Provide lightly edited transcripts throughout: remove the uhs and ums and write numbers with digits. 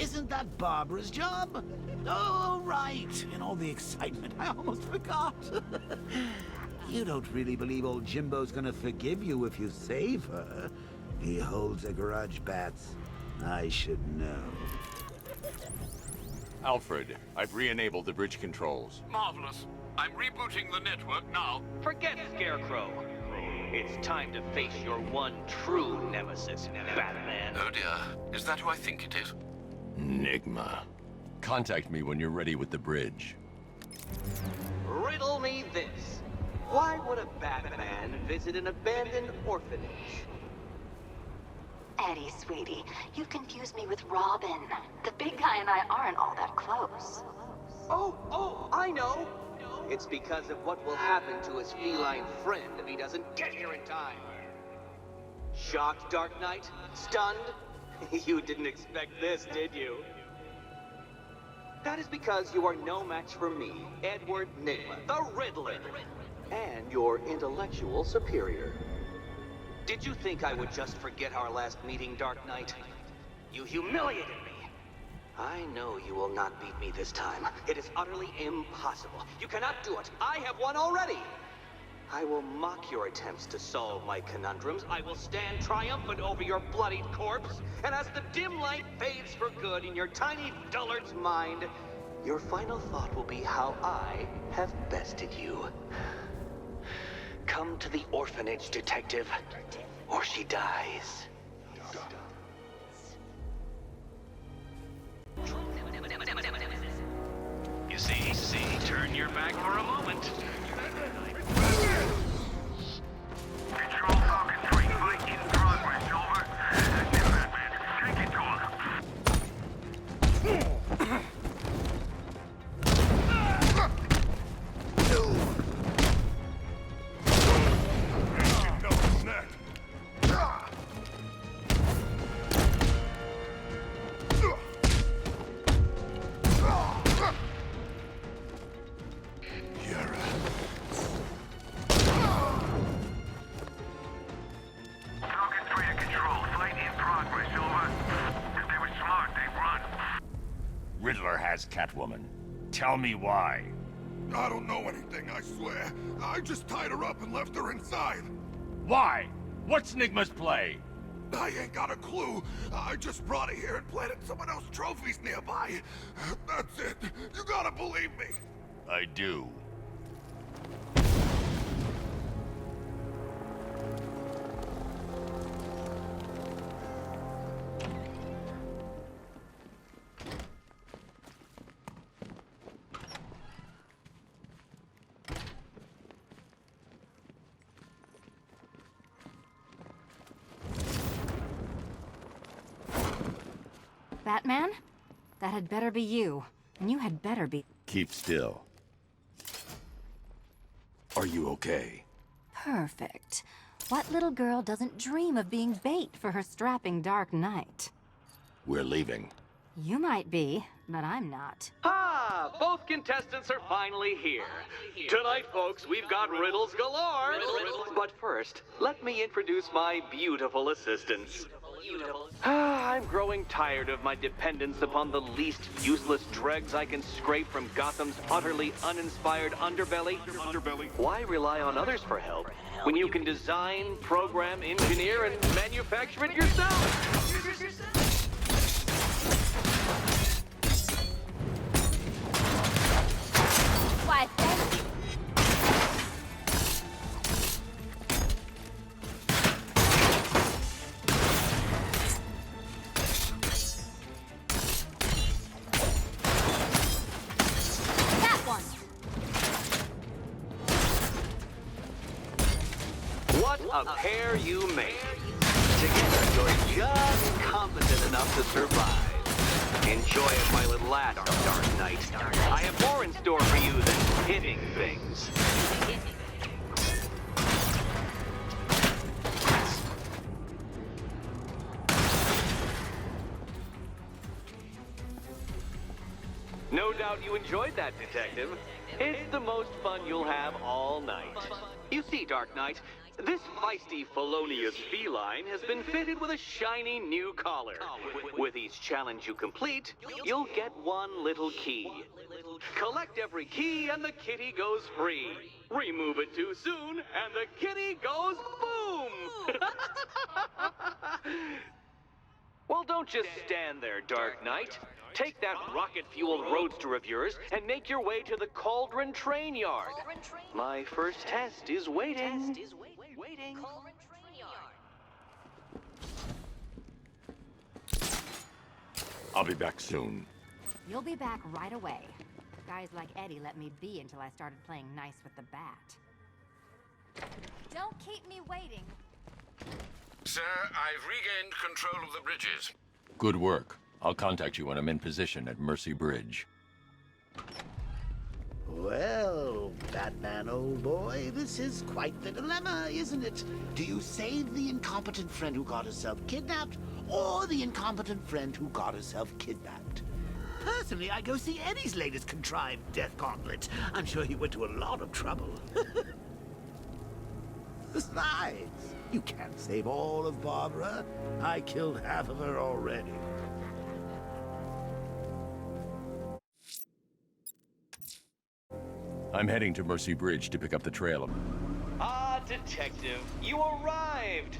Isn't that Barbara's job? Oh, right. In all the excitement, I almost forgot. You don't really believe old Jimbo's gonna forgive you if you save her. He holds a grudge, Bats. I should know. Alfred, I've re-enabled the bridge controls. Marvelous. I'm rebooting the network now. Forget Scarecrow. It's time to face your one true nemesis, Batman. Oh dear. Is that who I think it is? Enigma. Contact me when you're ready with the bridge. Riddle me this. Why would a Batman visit an abandoned orphanage? Eddie, sweetie, you confused me with Robin. The big guy and I aren't all that close. Oh, I know. It's because of what will happen to his feline friend if he doesn't get here in time. Shocked, Dark Knight? Stunned? You didn't expect this, did you? That is because you are no match for me, Edward Nigma, the Riddler, and your intellectual superior. Did you think I would just forget our last meeting, Dark Knight? You humiliated me. I know you will not beat me this time. It is utterly impossible. You cannot do it. I have won already. I will mock your attempts to solve my conundrums. I will stand triumphant over your bloodied corpse. And as the dim light fades for good in your tiny dullard's mind, your final thought will be how I have bested you. Come to the orphanage, detective, or she dies. You see, turn your back for a moment. Control Falcon 3, fight in progress, over. That's it, Batman. Take it to him. Riddler has Catwoman. Tell me why. I don't know anything, I swear. I just tied her up and left her inside. Why? What's Enigma's play? I ain't got a clue. I just brought her here and planted someone else's trophies nearby. That's it. You gotta believe me. I do. Batman? That had better be you. And you had better be... Keep still. Are you okay? Perfect. What little girl doesn't dream of being bait for her strapping Dark Knight? We're leaving. You might be, but I'm not. Both contestants are finally here. Tonight, folks, we've got riddles galore. But first, let me introduce my beautiful assistants. I'm growing tired of my dependence upon the least useless dregs I can scrape from Gotham's utterly uninspired underbelly. Why rely on others for help when you can design, program, engineer, and manufacture it yourself? Why, thank you. What a pair you make. Together, you're just competent enough to survive. Enjoy it while it lasts, Dark Knight. I have more in store for you than hitting things. No doubt you enjoyed that, Detective. It's the most fun you'll have all night. You see, Dark Knight, This feisty felonious feline has been fitted with a shiny new collar. With each challenge you complete, you'll get one little key. Collect every key and the kitty goes free. Remove it too soon and the kitty goes boom! Well, don't just stand there, Dark Knight. Take that rocket-fueled roadster of yours and make your way to the Cauldron Train Yard. My first test is waiting. I'll be back soon. You'll be back right away. Guys like Eddie let me be until I started playing nice with the bat. Don't keep me waiting. Sir, I've regained control of the bridges. Good work. I'll contact you when I'm in position at Mercy Bridge. Well, Batman, old boy, this is quite the dilemma, isn't it? Do you save the incompetent friend who got herself kidnapped, or the incompetent friend who got herself kidnapped? Personally, I go see Eddie's latest contrived death gauntlet. I'm sure he went to a lot of trouble. Besides, you can't save all of Barbara. I killed half of her already. I'm heading to Mercy Bridge to pick up the trail. Ah, Detective, you arrived!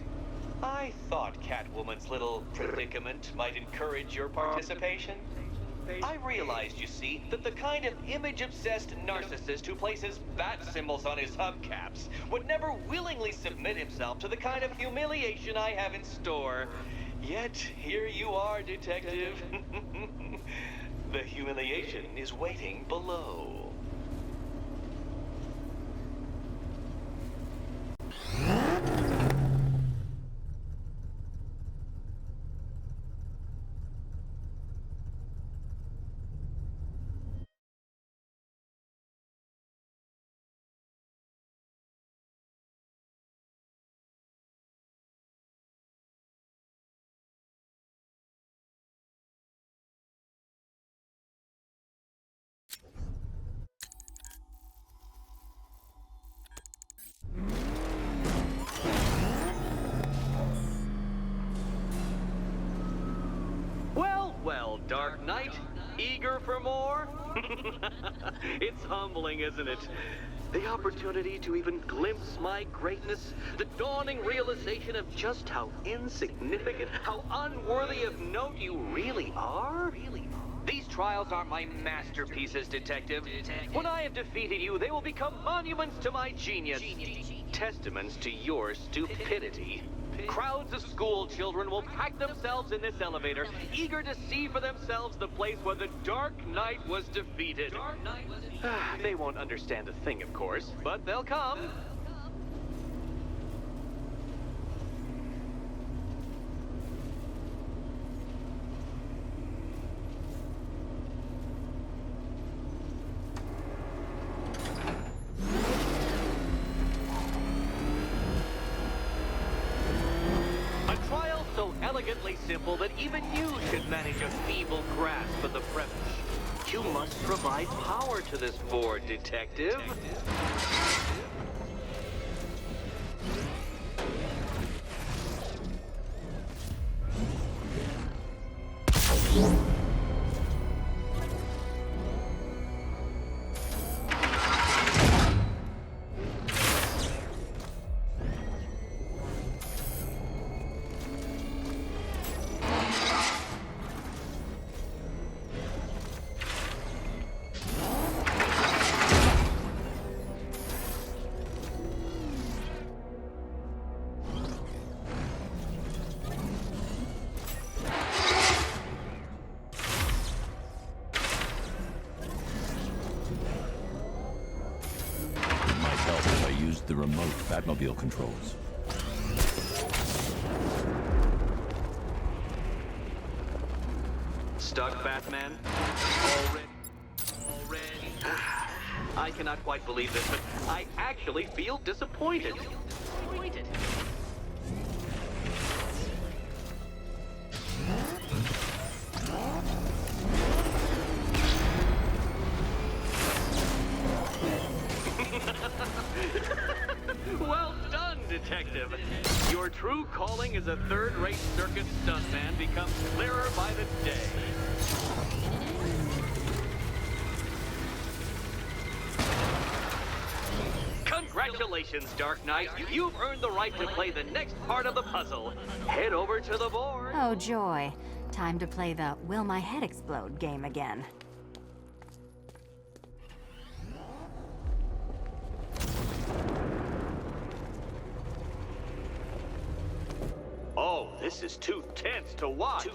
I thought Catwoman's little predicament might encourage your participation. I realized, you see, that the kind of image-obsessed narcissist who places bat symbols on his hubcaps would never willingly submit himself to the kind of humiliation I have in store. Yet, here you are, Detective. The humiliation is waiting below. Well, Dark Knight, eager for more? It's humbling, isn't it? The opportunity to even glimpse my greatness, the dawning realization of just how insignificant, how unworthy of note you really are? These trials are my masterpieces, Detective. When I have defeated you, they will become monuments to my genius, testaments to your stupidity. Crowds of school children will pack themselves in this elevator, eager to see for themselves the place where the Dark Knight was defeated. They won't understand a thing, of course, but they'll come. Elegantly simple that even you should manage a feeble grasp of the premise. You must provide power to this board, Detective. The remote Batmobile controls. Stuck, Batman? Already? I cannot quite believe this, but I actually feel disappointed. Well done, Detective. true calling as a third-rate circus stuntman becomes clearer by the day. Congratulations, Dark Knight. You've earned the right to play the next part of the puzzle. Head over to the board. Oh, joy. Time to play the Will My Head Explode game again. Oh, this is too tense to watch.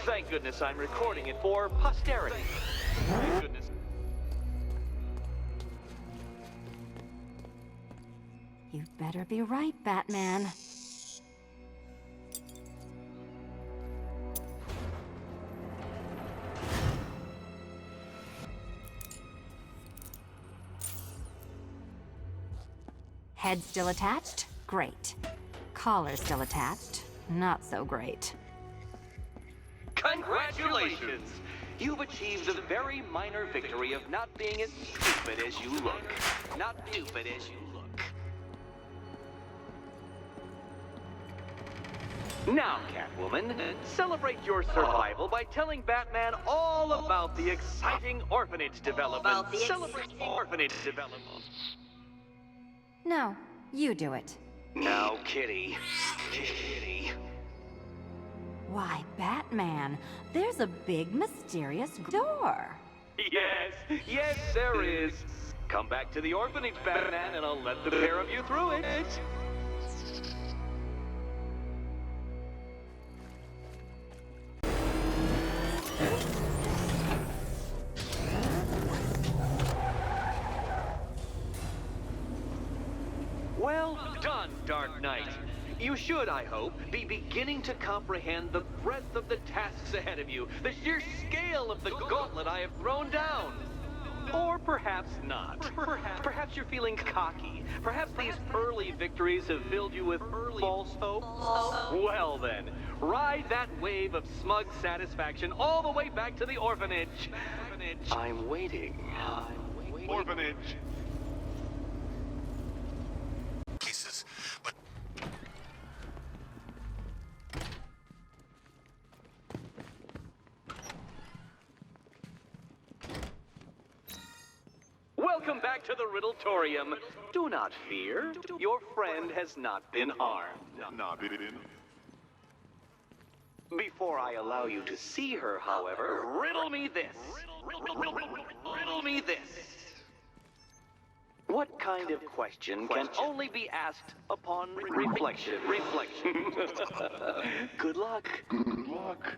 Thank goodness I'm recording it for posterity. Thank goodness. You'd better be right, Batman. Head still attached? Great. Collar still attached? Not so great. Congratulations! You've achieved the very minor victory of not being as stupid as you look. Not stupid as you look. Now, Catwoman, celebrate your survival by telling Batman all about the exciting orphanage development. Celebrate orphanage development. No, you do it. Now, Kitty. Kitty. Why, Batman, there's a big mysterious door. Yes, there is. Come back to the orphanage, Batman, and I'll let the pair of you through it. Well done, Dark Knight. You should, I hope, be beginning to comprehend the breadth of the tasks ahead of you, the sheer scale of the gauntlet I have thrown down. Or perhaps not. Perhaps you're feeling cocky. Perhaps these early victories have filled you with false hope. Well then, ride that wave of smug satisfaction all the way back to the orphanage. I'm waiting. Orphanage. Welcome back to the Riddletorium. Do not fear. Your friend has not been harmed. Before I allow you to see her, however, riddle me this. Riddle me this. What kind of question can only be asked upon reflection? Good luck. Good luck.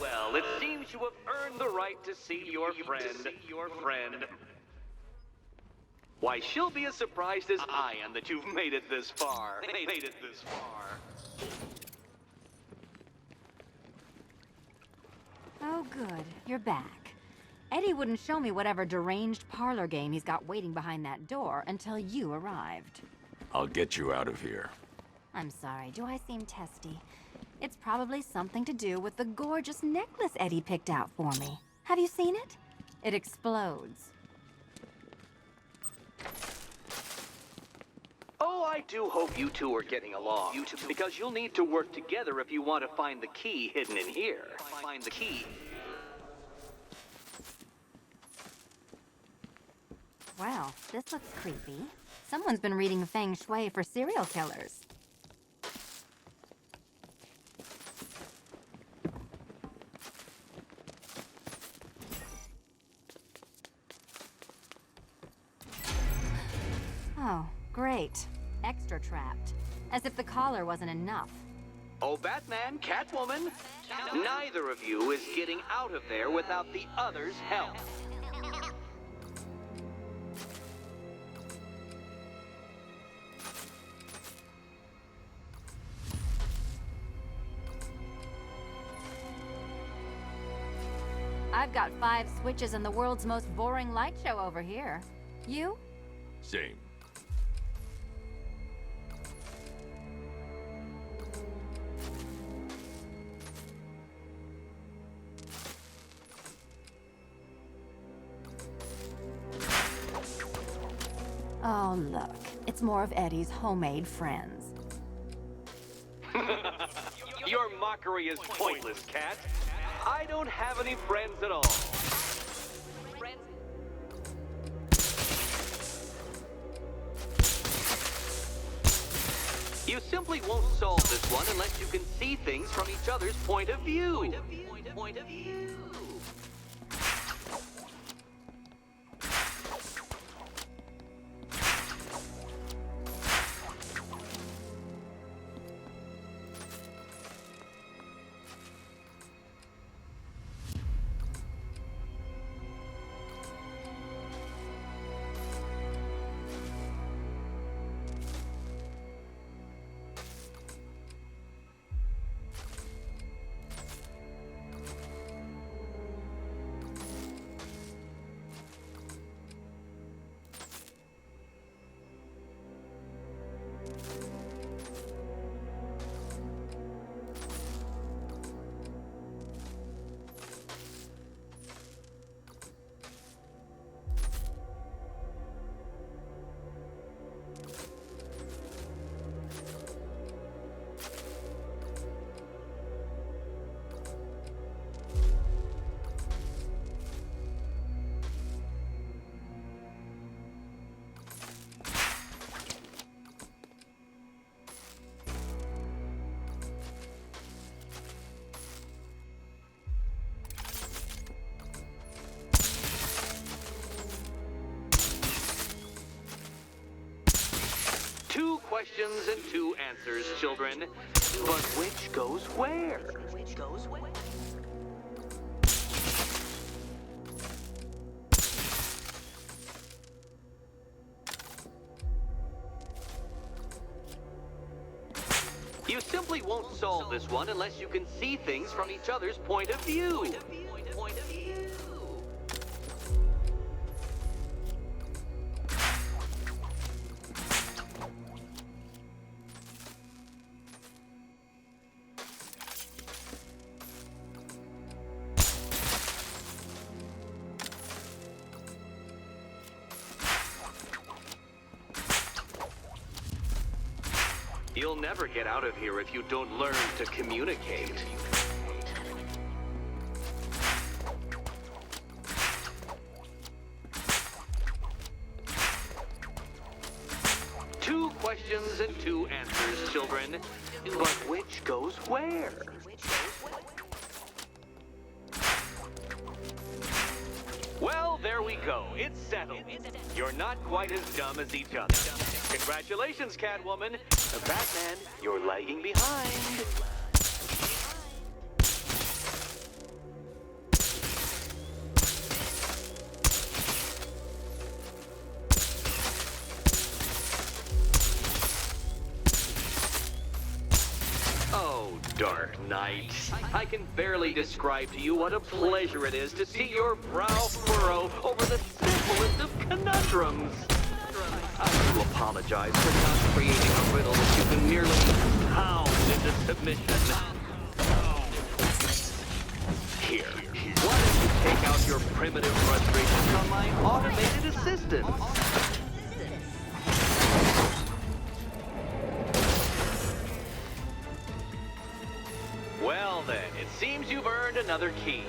Well, it seems you have earned the right to see your friend. Why, she'll be as surprised as I am that you've made it this far. Oh, good. You're back. Eddie wouldn't show me whatever deranged parlor game he's got waiting behind that door until you arrived. I'll get you out of here. I'm sorry, do I seem testy? It's probably something to do with the gorgeous necklace Eddie picked out for me. Have you seen it? It explodes. Oh, I do hope you two are getting along. Because you'll need to work together if you want to find the key hidden in here. Find the key. Well, this looks creepy. Someone's been reading feng shui for serial killers. late. Extra trapped. As if the collar wasn't enough. Oh, Batman, Catwoman, neither of you is getting out of there without the other's help. I've got 5 switches in the world's most boring light show over here. You? Same. Oh, look. It's more of Eddie's homemade friends. Your mockery is pointless, Cat. I don't have any friends at all. You simply won't solve this one unless you can see things from each other's point of view. Point of view. Two questions and two answers, children. But which goes where? You simply won't solve this one unless you can see things from each other's point of view. Point of view. You'll never get out of here if you don't learn to communicate. Two questions and two answers, children. But which goes where? Well, there we go. It's settled. You're not quite as dumb as each other. Congratulations, Catwoman. Batman, you're lagging behind. Oh, Dark Knight. I can barely describe to you what a pleasure it is to see your brow furrow over the simplest of conundrums. I do apologize for not creating a riddle that you can merely pound into submission. Here, why don't you take out your primitive frustrations on my automated assistant? Well then, it seems you've earned another key.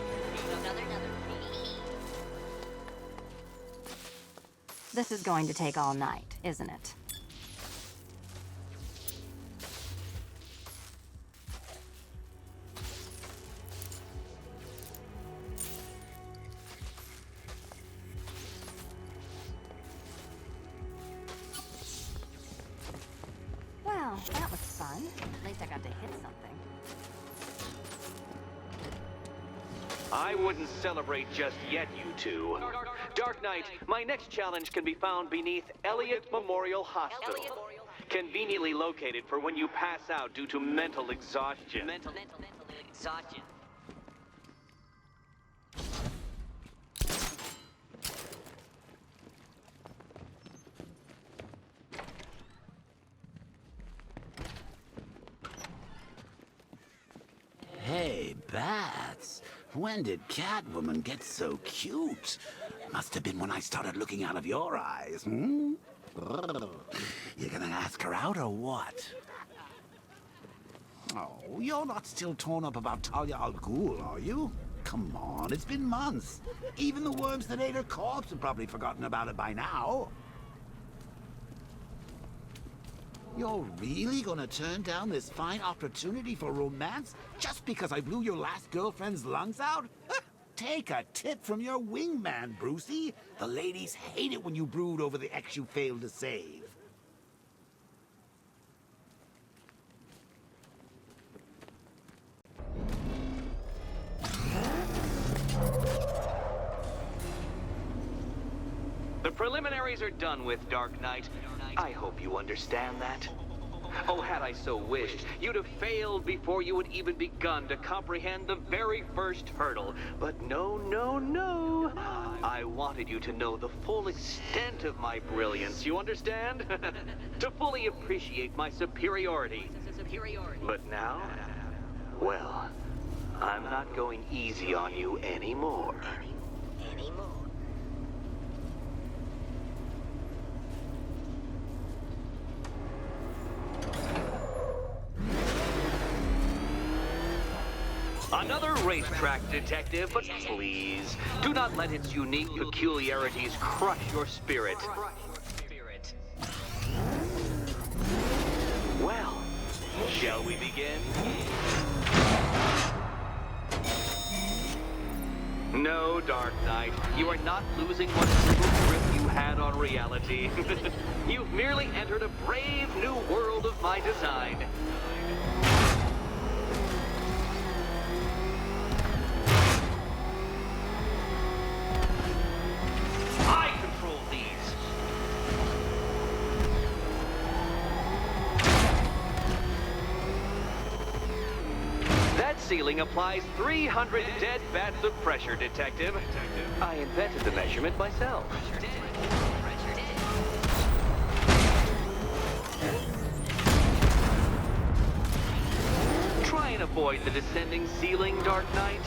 This is going to take all night, isn't it? I wouldn't celebrate just yet, you two. Dark Knight, my next challenge can be found beneath Elliott Memorial Hospital. Conveniently located for when you pass out due to mental exhaustion. Mental exhaustion. Hey, Bats. When did Catwoman get so cute? Must have been when I started looking out of your eyes, hmm? You gonna ask her out or what? Oh, you're not still torn up about Talia al Ghul, are you? Come on, it's been months. Even the worms that ate her corpse have probably forgotten about it by now. You're really gonna turn down this fine opportunity for romance just because I blew your last girlfriend's lungs out? Take a tip from your wingman, Brucey. The ladies hate it when you brood over the ex you failed to save. The preliminaries are done with, Dark Knight. I hope you understand that. Oh, had I so wished, you'd have failed before you had even begun to comprehend the very first hurdle. But no, no, no. I wanted you to know the full extent of my brilliance, you understand? To fully appreciate my superiority. But now, well, I'm not going easy on you anymore. Another racetrack detective, but please, do not let its unique peculiarities crush your spirit. Well, shall we begin? No, Dark Knight, you are not losing what little grip you had on reality. You've merely entered a brave new world of my design. Ceiling applies 300 dead bats of pressure, Detective. I invented the measurement myself. Try and avoid the descending ceiling, Dark Knight.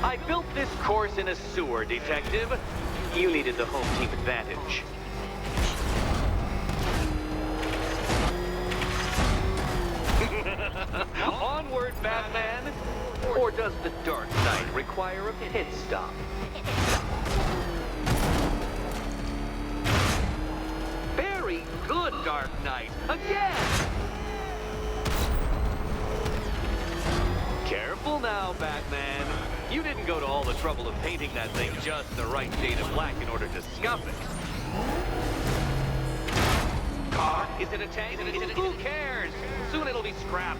I built this course in a sewer, Detective. You needed the home team advantage. Onward, Batman! Or does the Dark Knight require a pit stop? Very good, Dark Knight. Again! Careful now, Batman. You didn't go to all the trouble of painting that thing just the right shade of black in order to scuff it. Car? Is it a tank? Who cares? Soon it'll be scrap.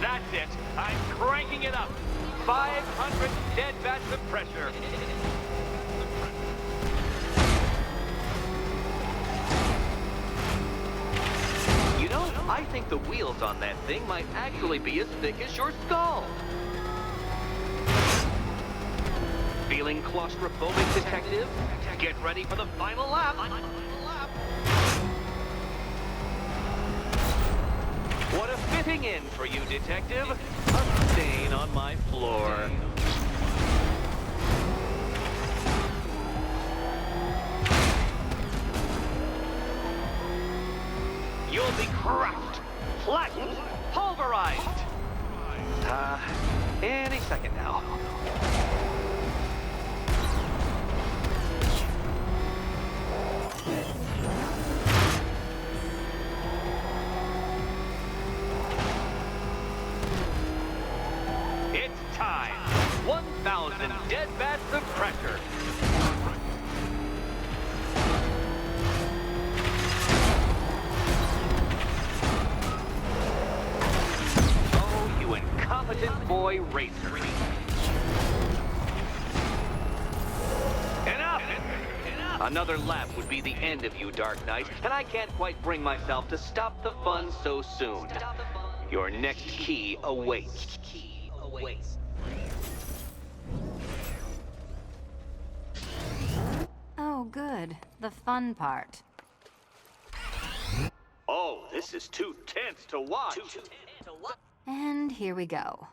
That's it. I'm cranking it up. 500 dead bats of pressure. You know, I think the wheels on that thing might actually be as thick as your skull. Feeling claustrophobic, Detective? Get ready for the final lap. What a fitting in for you, Detective. A stain on my floor. You'll be crushed, flattened, pulverized. Any second now. It's time. 1,000 dead bats of pressure. Oh, you incompetent boy racer. Enough! Another lap would be the end of you, Dark Knight, and I can't quite bring myself to stop the fun so soon. Your next key awaits. Oh, good. The fun part. Oh, this is too tense to watch. And here we go.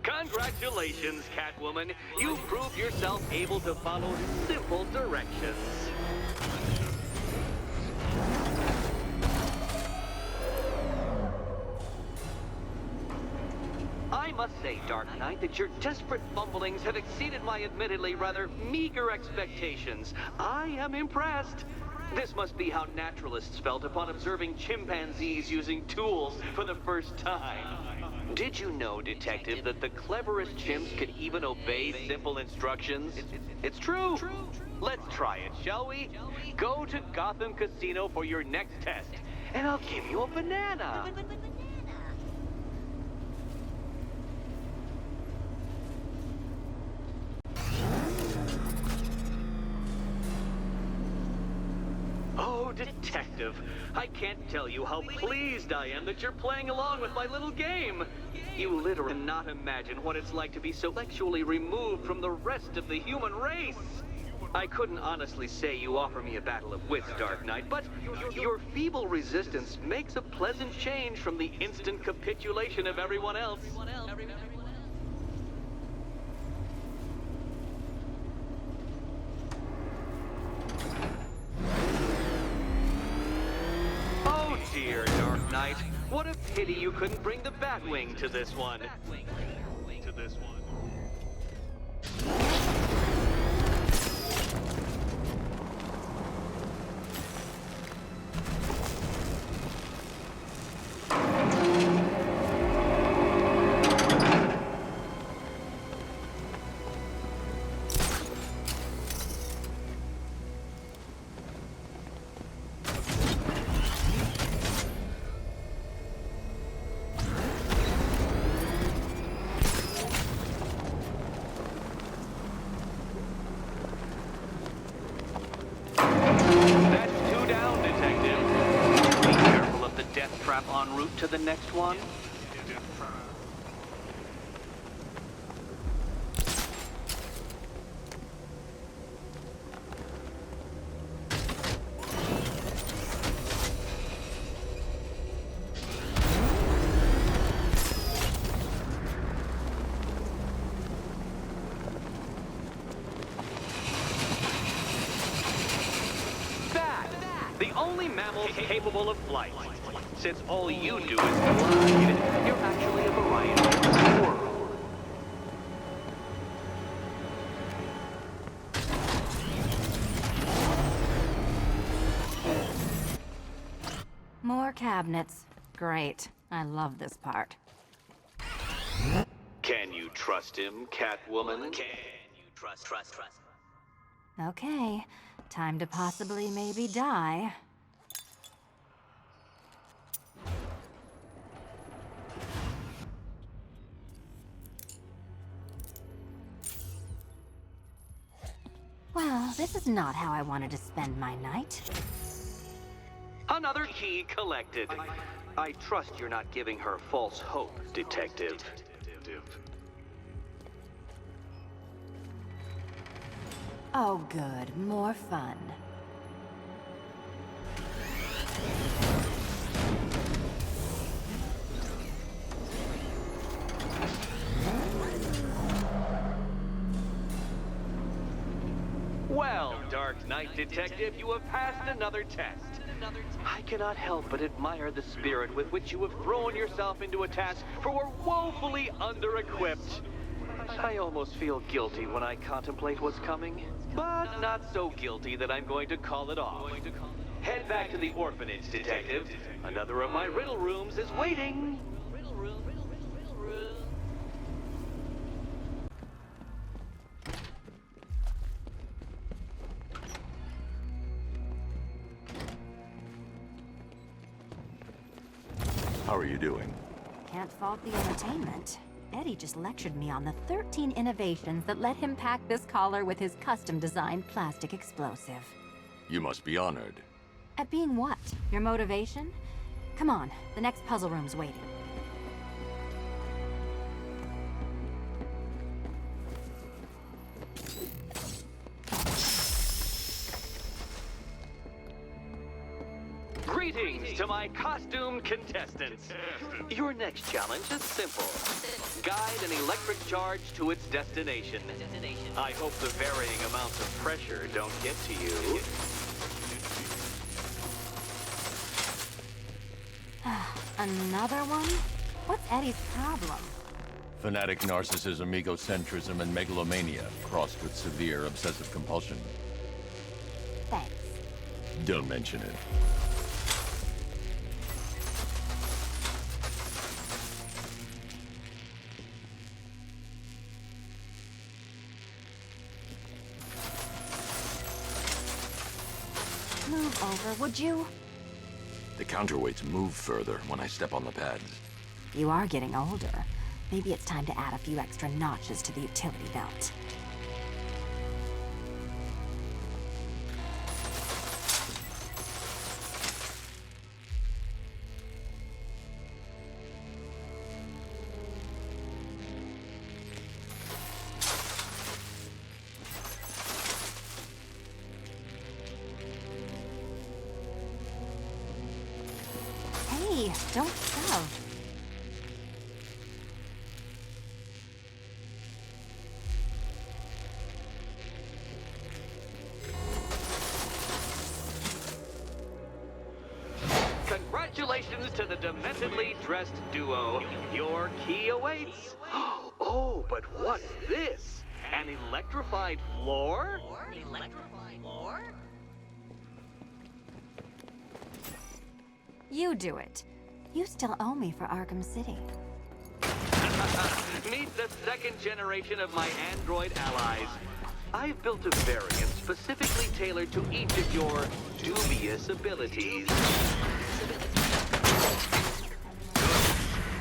Congratulations, Catwoman. You proved yourself able to follow simple directions. I must say, Dark Knight, that your desperate fumblings have exceeded my admittedly rather meager expectations. I am impressed. This must be how naturalists felt upon observing chimpanzees using tools for the first time. Did you know, Detective, that the cleverest chimps could even obey simple instructions? It's true. Let's try it, shall we? Go to Gotham Casino for your next test, and I'll give you a banana. Oh, Detective, I can't tell you how pleased I am that you're playing along with my little game. You literally cannot imagine what it's like to be so sexually removed from the rest of the human race. I couldn't honestly say you offer me a battle of wits, Dark Knight, but your feeble resistance makes a pleasant change from the instant capitulation of everyone else. Oh dear, Dark Knight. What a pity you couldn't bring the Batwing to this one. En route to the next one? Bat! The only mammal capable of flight. Since all you do is glide, you're actually a variety of squirrel. More cabinets. Great. I love this part. Can you trust him, Catwoman? Can you trust? Okay. Time to possibly maybe die. Well, this is not how I wanted to spend my night. Another key collected. I trust you're not giving her false hope, Detective. Oh, good. More fun. Well, Dark Dark Knight, Detective. You have passed another test. I cannot help but admire the spirit with which you have thrown yourself into a task for we're woefully under-equipped. I almost feel guilty when I contemplate what's coming, but not so guilty that I'm going to call it off. Head back to the orphanage, Detective. Another of my riddle rooms is waiting. How are you doing? Can't fault the entertainment. Eddie just lectured me on the 13 innovations that let him pack this collar with his custom-designed plastic explosive. You must be honored. At being what? Your motivation? Come on, the next puzzle room's waiting. Greetings to my costumed contestants. Your next challenge is simple. Guide an electric charge to its destination. I hope the varying amounts of pressure don't get to you. Another one? What's Eddie's problem? Fanatic narcissism, egocentrism, and megalomania, crossed with severe obsessive compulsion. Thanks. Don't mention it. Move over, would you? The counterweights move further when I step on the pads. You are getting older. Maybe it's time to add a few extra notches to the utility belt. Hey, don't shove. Congratulations to the dementedly dressed duo. Your key awaits. Oh, but what's this? An electrified floor? You do it. You still owe me for Arkham City. Meet the second generation of my android allies. I've built a variant specifically tailored to each of your dubious abilities.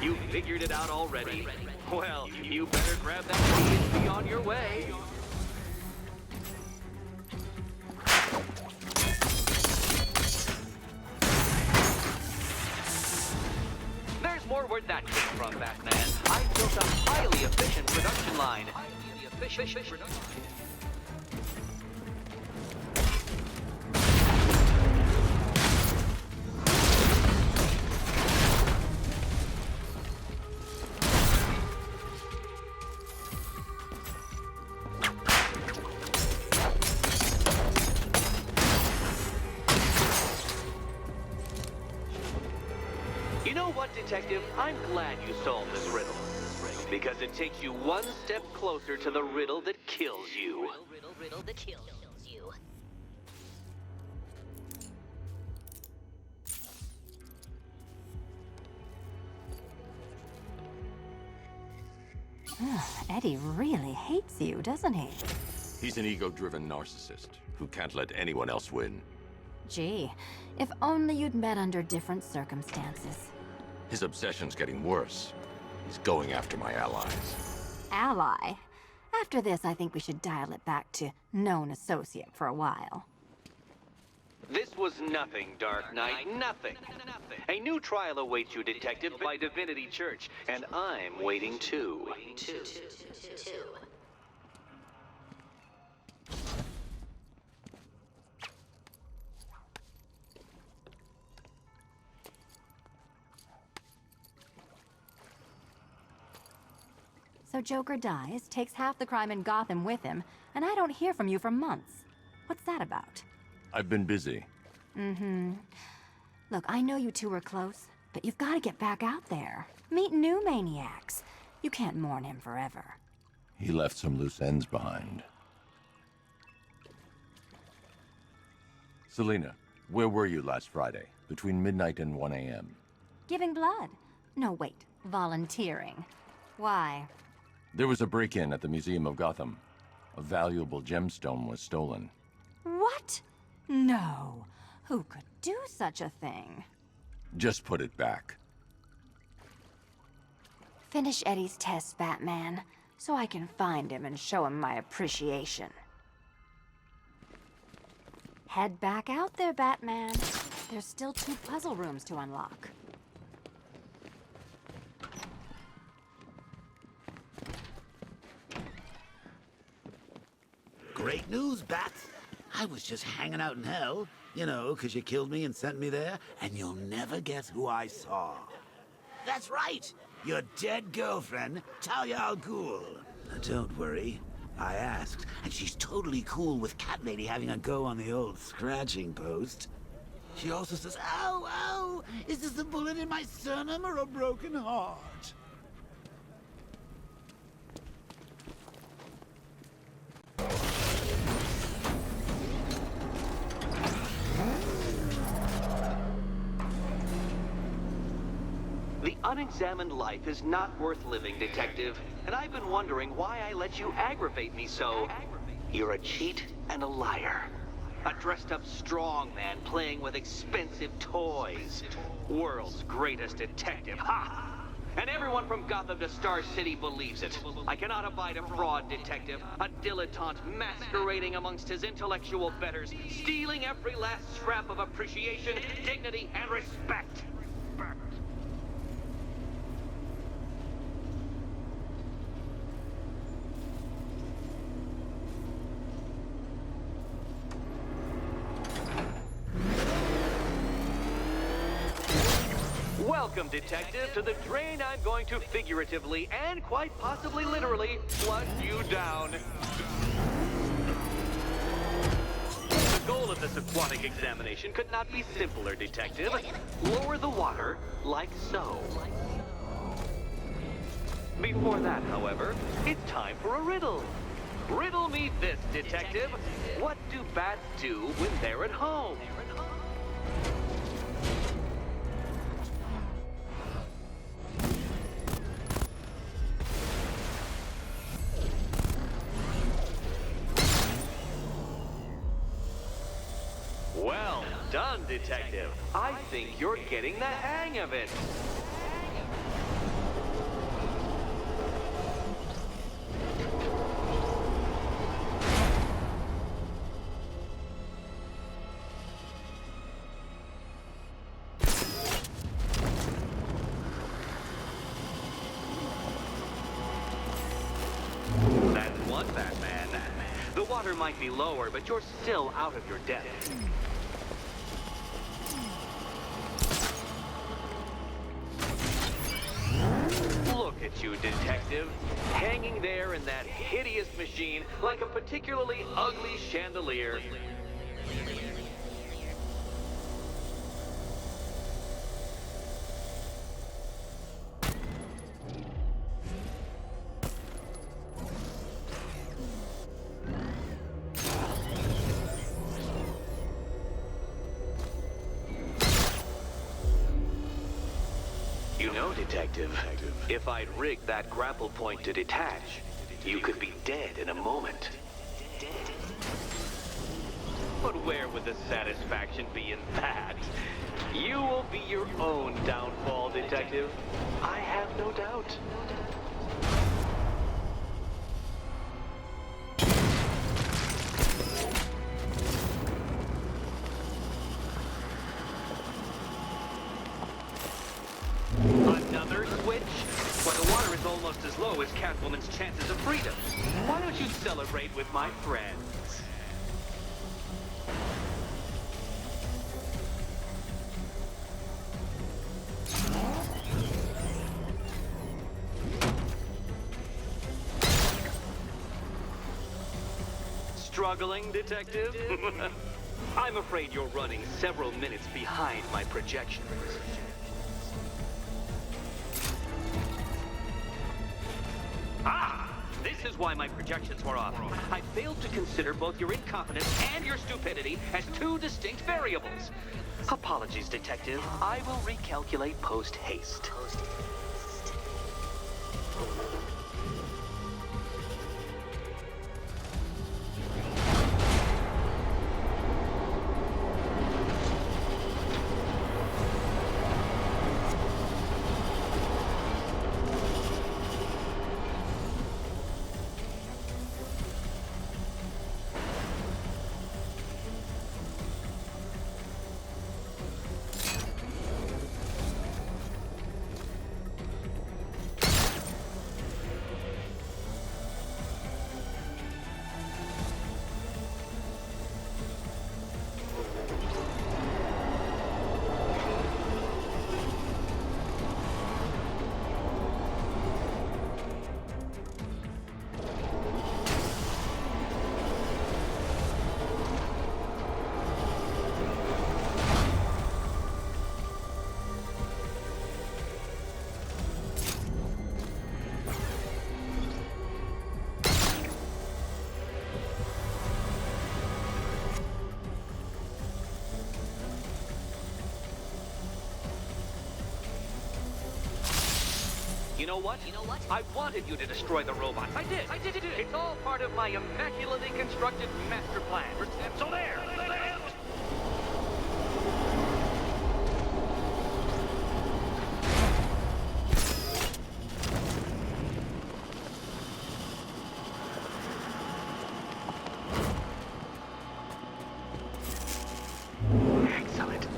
You figured it out already? Well, you better grab that key and be on your way. There's more where that came from, Batman. I built a highly efficient production line. You know what, Detective? I'm glad you solved this riddle. Because it takes you one step closer to the riddle that kills you. Riddle that kills you. Eddie really hates you, doesn't he? He's an ego-driven narcissist who can't let anyone else win. Gee, if only you'd met under different circumstances. His obsession's getting worse. He's going after my allies. Ally? After this, I think we should dial it back to known associate for a while. This was nothing, Dark Knight, nothing. A new trial awaits you, Detective, by Divinity Church, and I'm waiting too. So Joker dies, takes half the crime in Gotham with him, and I don't hear from you for months. What's that about? I've been busy. Look, I know you two were close, but you've got to get back out there. Meet new maniacs. You can't mourn him forever. He left some loose ends behind. Selina, where were you last Friday, between midnight and 1 a.m.? Giving blood. No, wait. Volunteering. Why? There was a break-in at the Museum of Gotham. A valuable gemstone was stolen. What? No. Who could do such a thing? Just put it back. Finish Eddie's test, Batman, so I can find him and show him my appreciation. Head back out there, Batman. There's still 2 puzzle rooms to unlock. Great news, Bats. I was just hanging out in hell, you know, 'cause you killed me and sent me there, and you'll never guess who I saw. That's right, your dead girlfriend, Talia al Ghul. Now, don't worry, I asked, and she's totally cool with Cat Lady having a go on the old scratching post. She also says, ow, ow, is this a bullet in my sternum or a broken heart? The unexamined life is not worth living, Detective. And I've been wondering why I let you aggravate me so. You're a cheat and a liar. A dressed-up strongman playing with expensive toys. World's greatest detective, ha! And everyone from Gotham to Star City believes it. I cannot abide a fraud, Detective. A dilettante masquerading amongst his intellectual betters, stealing every last scrap of appreciation, dignity, and respect. Welcome, Detective, to the drain I'm going to figuratively and quite possibly literally flush you down. The goal of this aquatic examination could not be simpler, Detective. Lower the water like so. Before that, however, it's time for a riddle. Riddle me this, Detective. What do bats do when they're at home? Well done, Detective. I think you're getting the hang of it. That's one, Batman. The water might be lower, but you're still out of your depth. Look at you, Detective. Hanging there in that hideous machine like a particularly ugly chandelier. You know, Detective, if I'd rigged that grapple point to detach, you could be dead in a moment. But where would the satisfaction be in that? You will be your own downfall, Detective. I have no doubt. Another switch? Well, the water is almost as low as Catwoman's chances of freedom. Why don't you celebrate with my friends? struggling, Detective? I'm afraid you're running several minutes behind my projections. Ah! This is why my projections were off. I failed to consider both your incompetence and your stupidity as two distinct variables. Apologies, Detective. I will recalculate post-haste. You know what? I wanted you to destroy the robots. I did. It's all part of my immaculately constructed master plan. So there.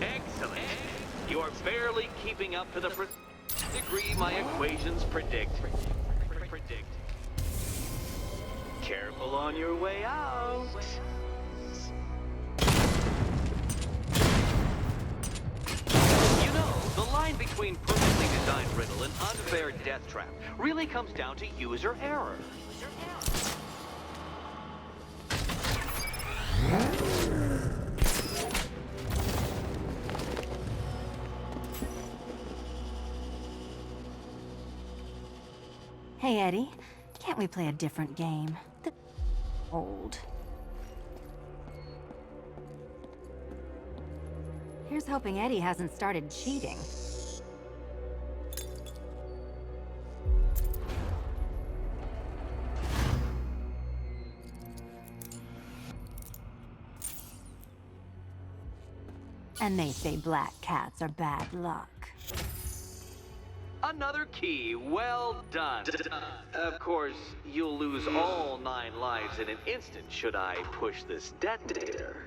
Excellent. You are barely keeping up to the degree my equations predict. Careful on your way out. You know, the line between perfectly designed riddle and unfair death trap really comes down to user error. Hey, Eddie. Can't we play a different game? The old. Here's hoping Eddie hasn't started cheating. And they say black cats are bad luck. Another key, well done. Of course, you'll lose all 9 lives in an instant should I push this detonator.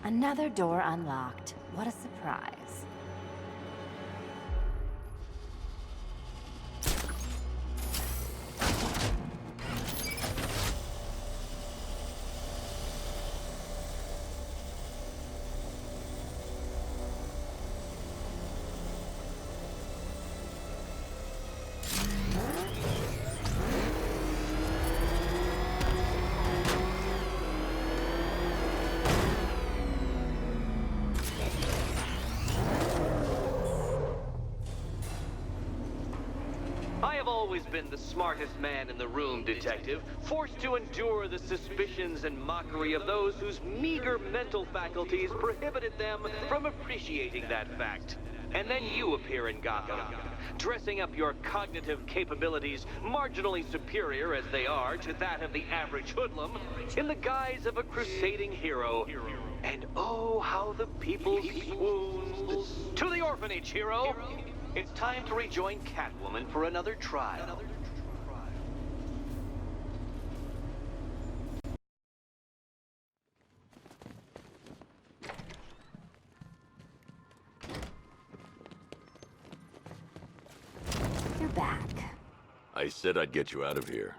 Another door unlocked. What a surprise. Always been the smartest man in the room, Detective, forced to endure the suspicions and mockery of those whose meager mental faculties prohibited them from appreciating that fact. And then you appear in Gotham, dressing up your cognitive capabilities marginally superior as they are to that of the average hoodlum, in the guise of a crusading hero. And oh, how the people swooned. To the orphanage, hero! It's time to rejoin Catwoman for another trial. You're back. I said I'd get you out of here.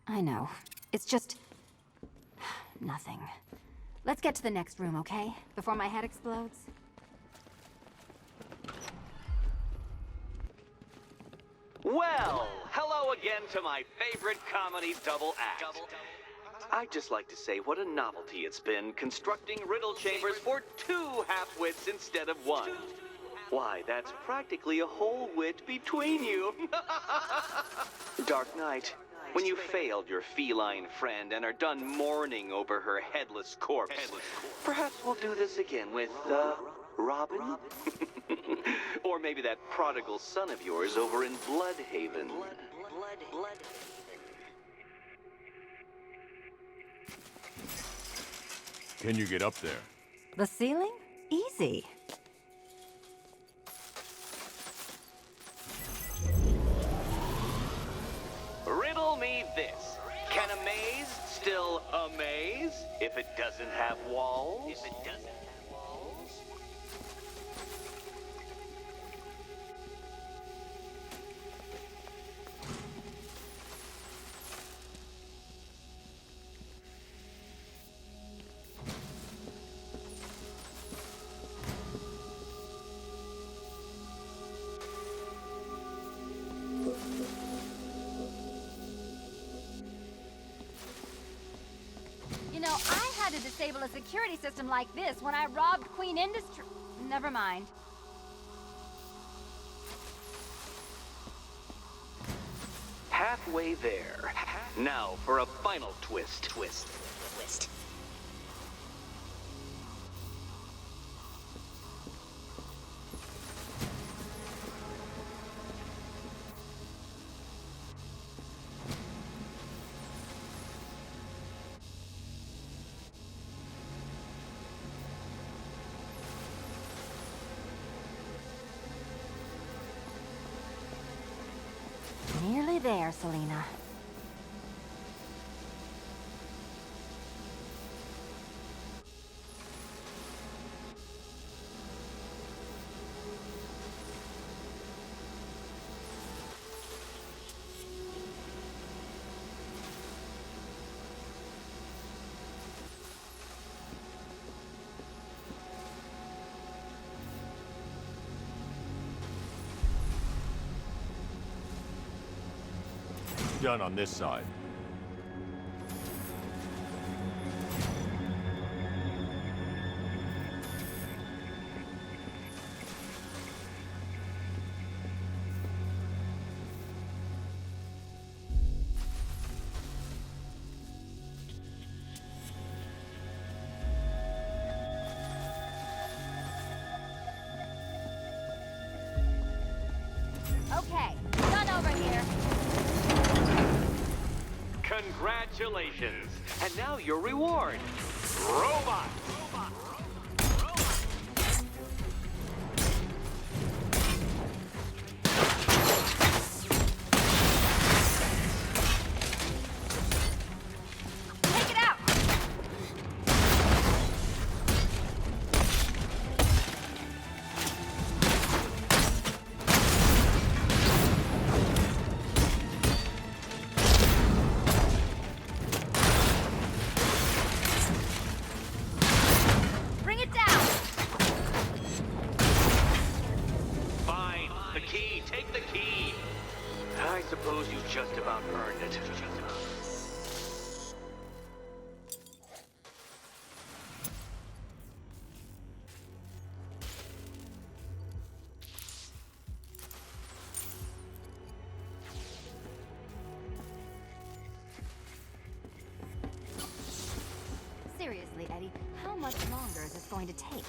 I know. It's just... nothing. Let's get to the next room, okay? Before my head explodes. Well, hello again to my favorite comedy double act. I'd just like to say what a novelty it's been constructing riddle chambers for 2 half-wits instead of 1. Why, that's practically a whole wit between you. Dark Knight, when you failed your feline friend and are done mourning over her headless corpse, perhaps we'll do this again with, Robin? Or maybe that prodigal son of yours over in Bloodhaven. Can you get up there? The ceiling? Easy. Riddle me this. Can a maze still amaze if it doesn't have walls? You know, I had to disable a security system like this when I robbed Queen Industry. Never mind. Halfway there. Now for a final twist. Nearly there, Selena. Done on this side. Okay, done over here. Congratulations. And now your reward. Robot. Take it out! Bring it down! Fine. The key. Take the key. I suppose you just about earned it. Seriously, Eddie, how much longer is this going to take?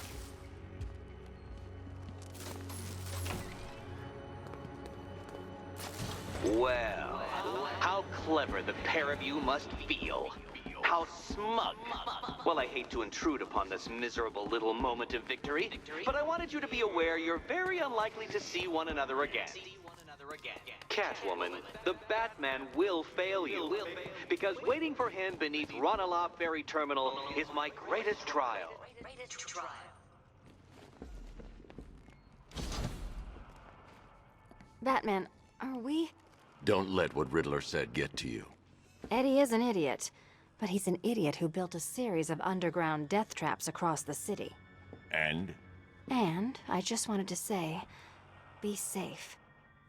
Well, how clever the pair of you must feel. How smug. Well, I hate to intrude upon this miserable little moment of victory, but I wanted you to be aware you're very unlikely to see one another again. Catwoman, the Batman will fail you, because waiting for him beneath Ranelagh Ferry Terminal is my greatest trial. Batman, are we? Don't let what Riddler said get to you. Eddie is an idiot, but he's an idiot who built a series of underground death traps across the city. And? And I just wanted to say, be safe.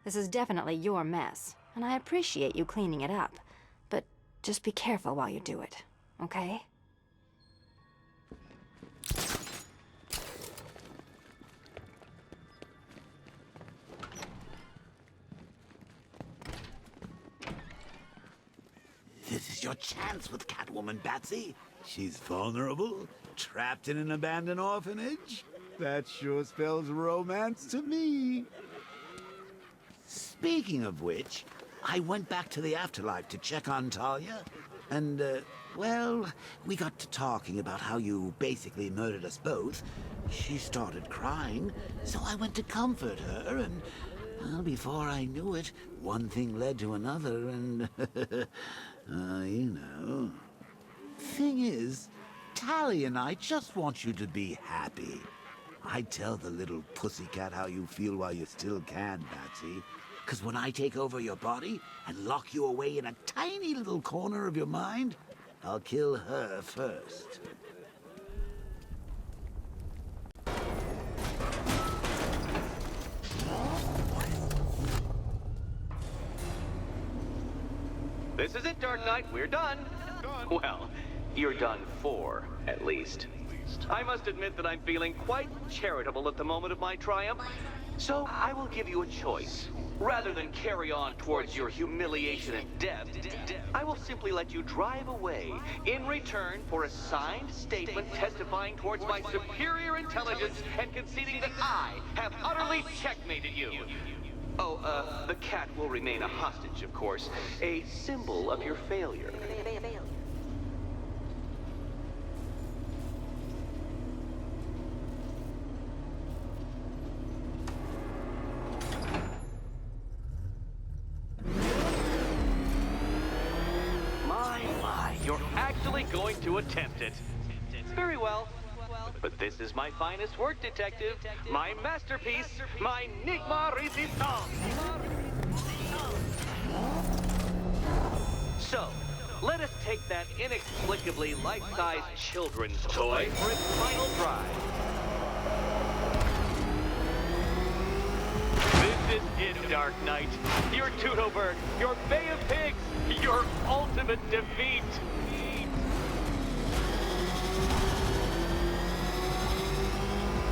This is definitely your mess. And I appreciate you cleaning it up. But just be careful while you do it, okay? This is your chance with Catwoman, Batsy. She's vulnerable, trapped in an abandoned orphanage. That sure spells romance to me. Speaking of which, I went back to the afterlife to check on Talia, and, well, we got to talking about how you basically murdered us both. She started crying, so I went to comfort her, and, well, before I knew it, one thing led to another, and, you know. Thing is, Talia and I just want you to be happy. I'd tell the little pussycat how you feel while you still can, Batsy. 'Cause when I take over your body and lock you away in a tiny little corner of your mind, I'll kill her first. This is it, Dark Knight. We're done. Well, you're done for, at least. I must admit that I'm feeling quite charitable at the moment of my triumph. So I will give you a choice. Rather than carry on towards your humiliation and death, I will simply let you drive away in return for a signed statement testifying towards my superior intelligence and conceding that I have utterly checkmated you. Oh, the cat will remain a hostage, of course. A symbol of your failure. My, you're actually going to attempt it. Very well. But this is my finest work, detective. My masterpiece. My Enigma Resistance. So, let us take that inexplicably life-sized children's toy for its final drive. This is it, Dark Knight. Your Toodleberg, your Bay of Pigs, your ultimate defeat.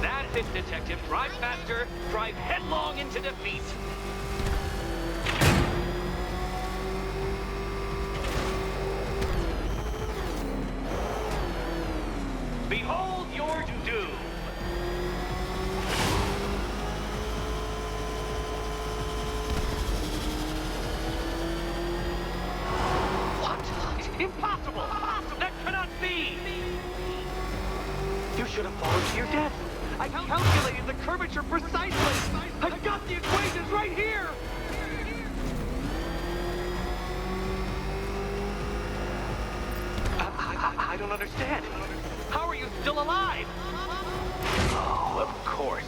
That's it, detective. Drive faster. Drive headlong into defeat. Behold your doom. What? Impossible! That cannot be! You should have fallen to your death. I calculated the curvature precisely. I've got the equations right here. I don't understand. How are you still alive? Oh, of course.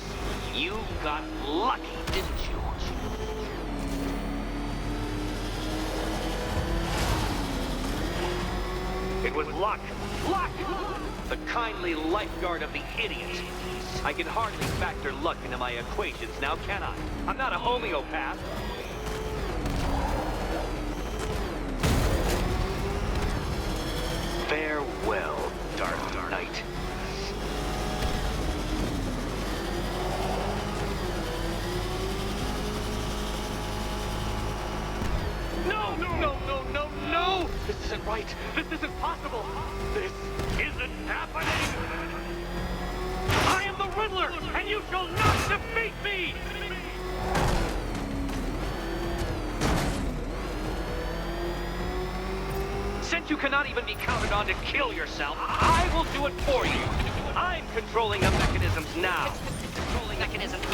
You got lucky, didn't you? It was luck. Luck! The kindly lifeguard of the idiot. I can hardly factor luck into my equations now, can I? I'm not a homeopath. Farewell, Dark Knight. No, no, no, no, no, no! This isn't right. This isn't possible. This isn't happening. I am the Riddler, and you shall not defeat me! Since you cannot even be counted on to kill yourself, I will do it for you. I'm controlling the mechanisms now. Controlling mechanisms.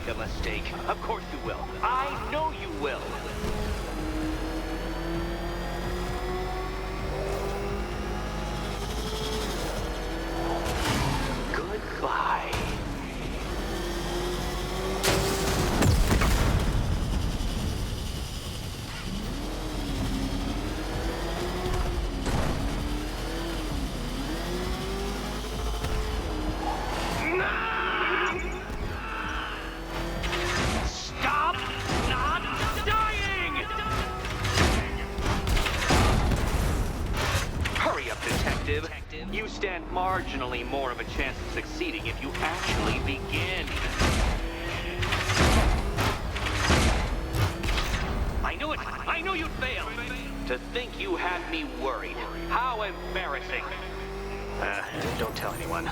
A mistake. Of course you will. I know you will. You stand marginally more of a chance of succeeding if you actually begin. I knew it! I knew you'd fail! To think you had me worried. How embarrassing. Don't tell anyone.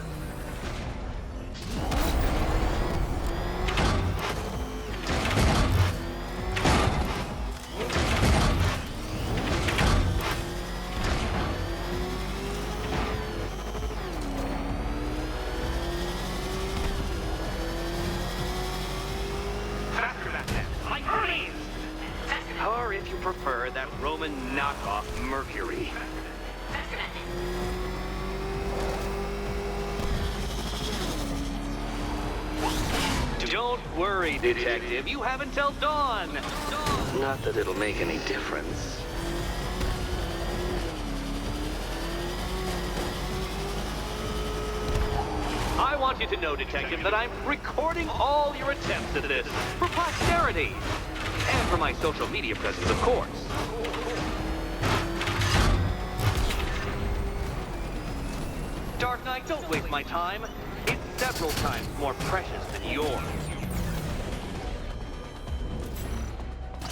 Or if you prefer, that Roman knockoff Mercury. Don't worry, Detective. You have until dawn. Not that it'll make any difference. I want you to know, Detective, that I'm recording all your attempts at this for posterity. And for my social media presence, of course. Dark Knight, don't waste my time. It's several times more precious than yours.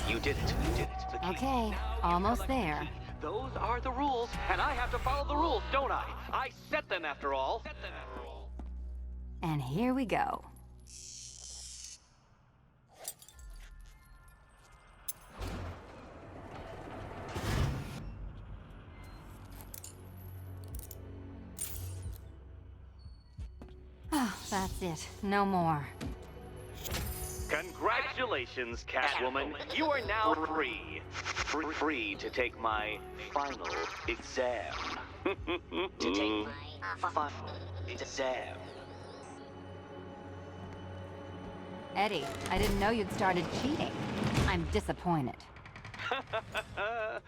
You did it. You did it. Okay, almost there. Those are the rules, and I have to follow the rules, don't I? I set them after all. And here we go. Oh, that's it. No more. Congratulations, Catwoman. You are now free. Free to take my final exam. To take my Final exam. Eddie, I didn't know you'd started cheating. I'm disappointed.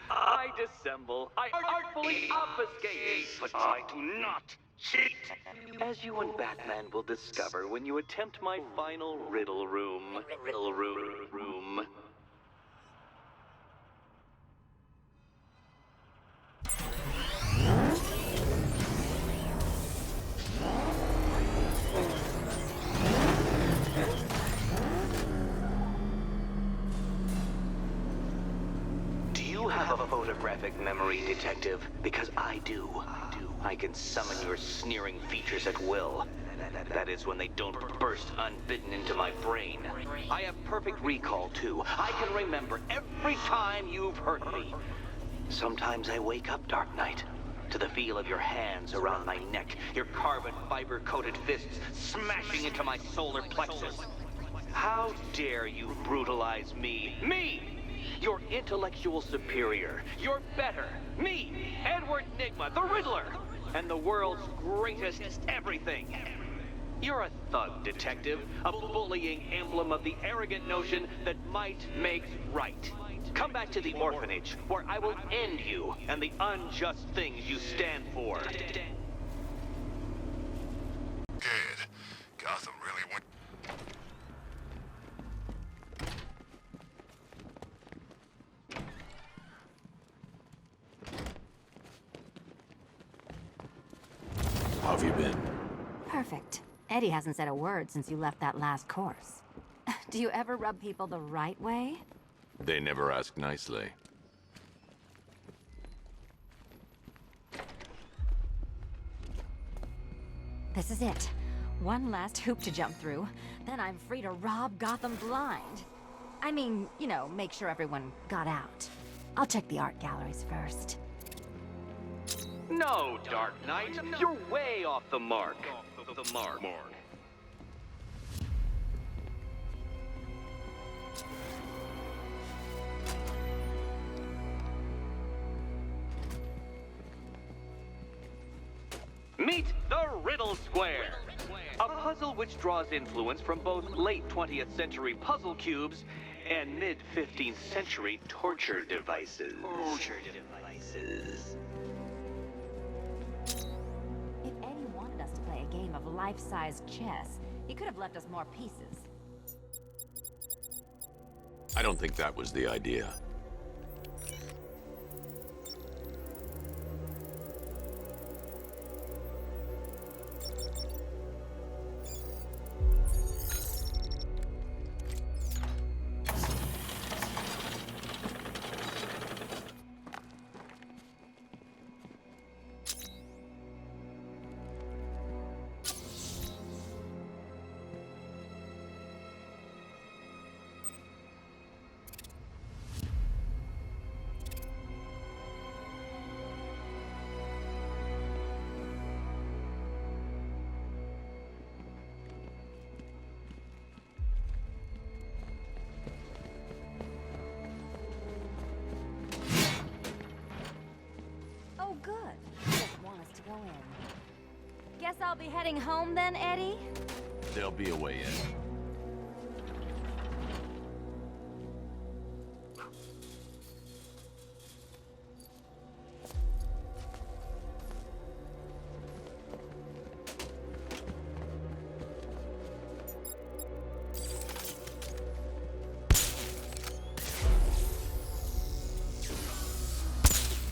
I dissemble. I artfully obfuscate. But I do not cheat. As you and Batman will discover when you attempt my final riddle room. Riddle room. Do you have a photographic memory, Detective? Because I do. I can summon your sneering features at will. That is when they don't burst unbidden into my brain. I have perfect recall, too. I can remember every time you've hurt me. Sometimes I wake up, Dark Knight, to the feel of your hands around my neck, your carbon fiber-coated fists smashing into my solar plexus. How dare you brutalize me? Me! Your intellectual superior. You're better. Me, Edward Nygma, the Riddler, and the world's greatest everything. You're a thug, Detective, a bullying emblem of the arrogant notion that might makes right. Come back to the orphanage, where I will end you and the unjust things you stand for. Good. Gotham really went... How have you been? Perfect. Eddie hasn't said a word since you left that last course. Do you ever rub people the right way? They never ask nicely. This is it. One last hoop to jump through, then I'm free to rob Gotham blind. I mean, you know, make sure everyone got out. I'll check the art galleries first. No, Dark Knight, you're way off the mark. The mark. Meet the Riddle Square, a puzzle which draws influence from both late 20th century puzzle cubes and mid-15th century torture devices. If Eddie wanted us to play a game of life-size chess, he could have left us more pieces. I don't think that was the idea. Guess I'll be heading home then, Eddie? There'll be a way in.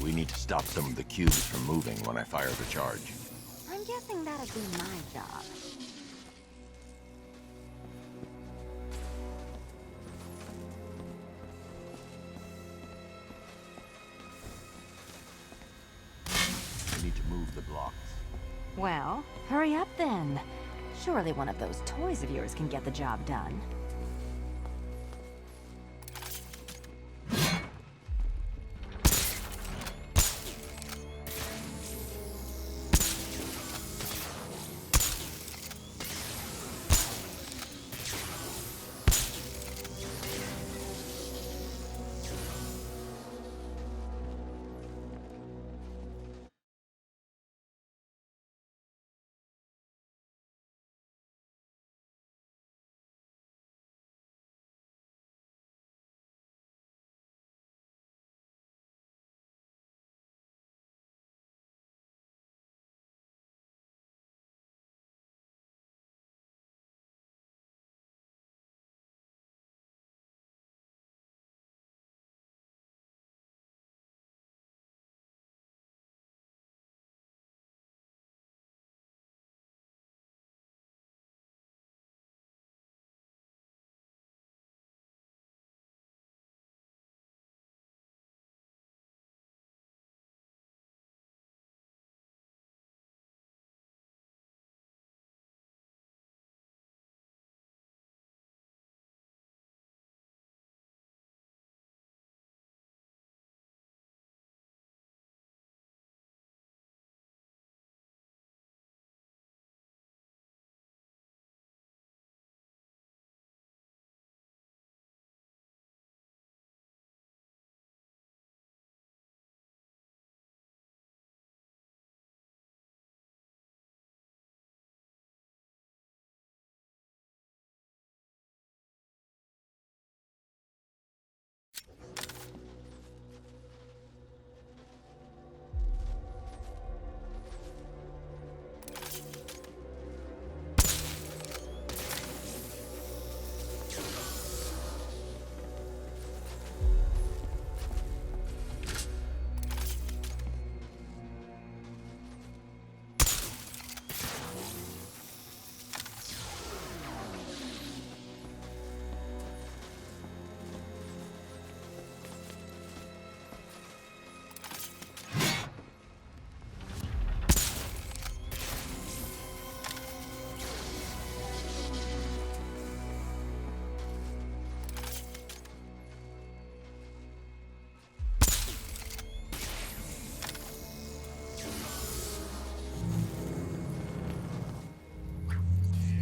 We need to stop some of the cubes from moving when I fire the charge. I'm guessing that'd be my job. We need to move the blocks. Well, hurry up then. Surely one of those toys of yours can get the job done.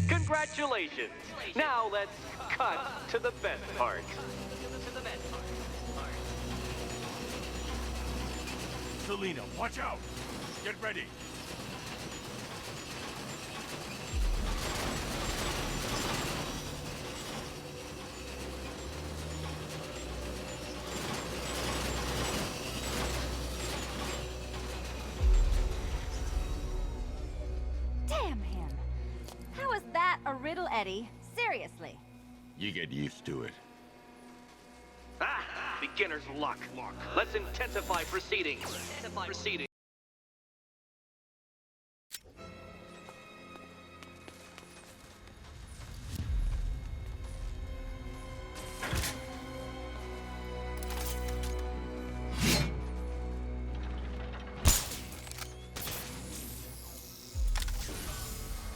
Congratulations! Now let's cut to the best part. Selena, watch out! Get ready! Damn him! How is that a riddle, Eddie? Seriously. You get used to it. Ah! Beginner's luck. Let's intensify proceedings.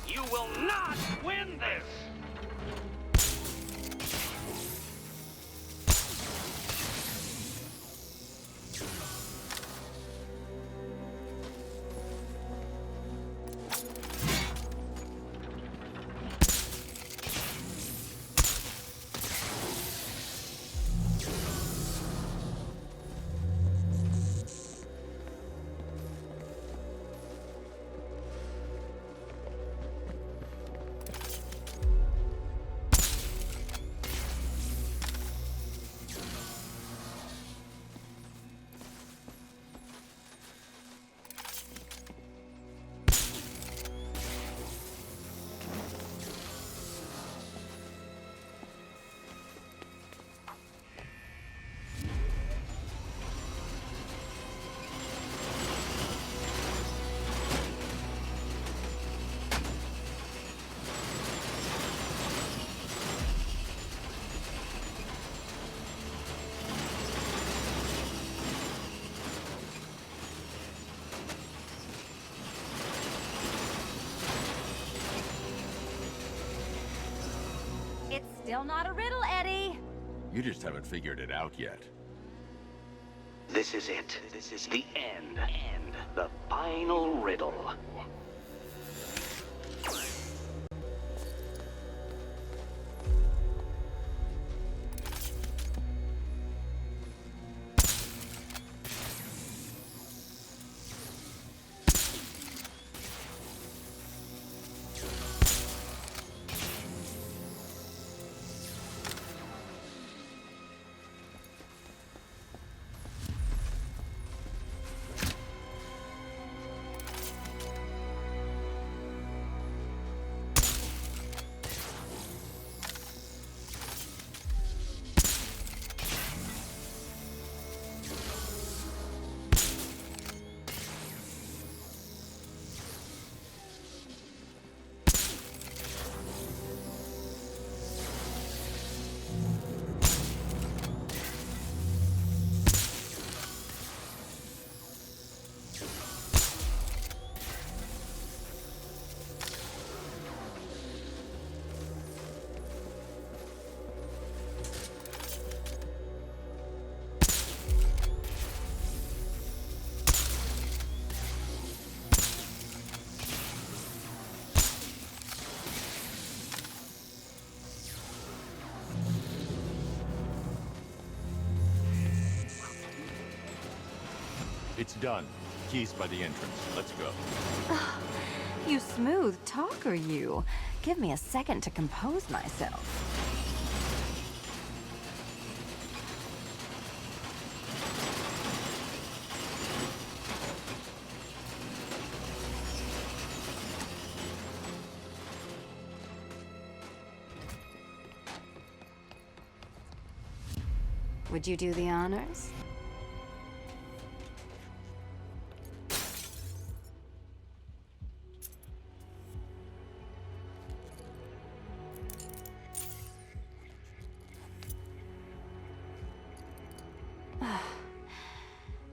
You will not win this! Still not a riddle, Eddie. You just haven't figured it out yet. This is it. This is the end. The final riddle. It's done. Keys by the entrance. Let's go. You smooth talker, you. Give me a second to compose myself. Would you do the honors?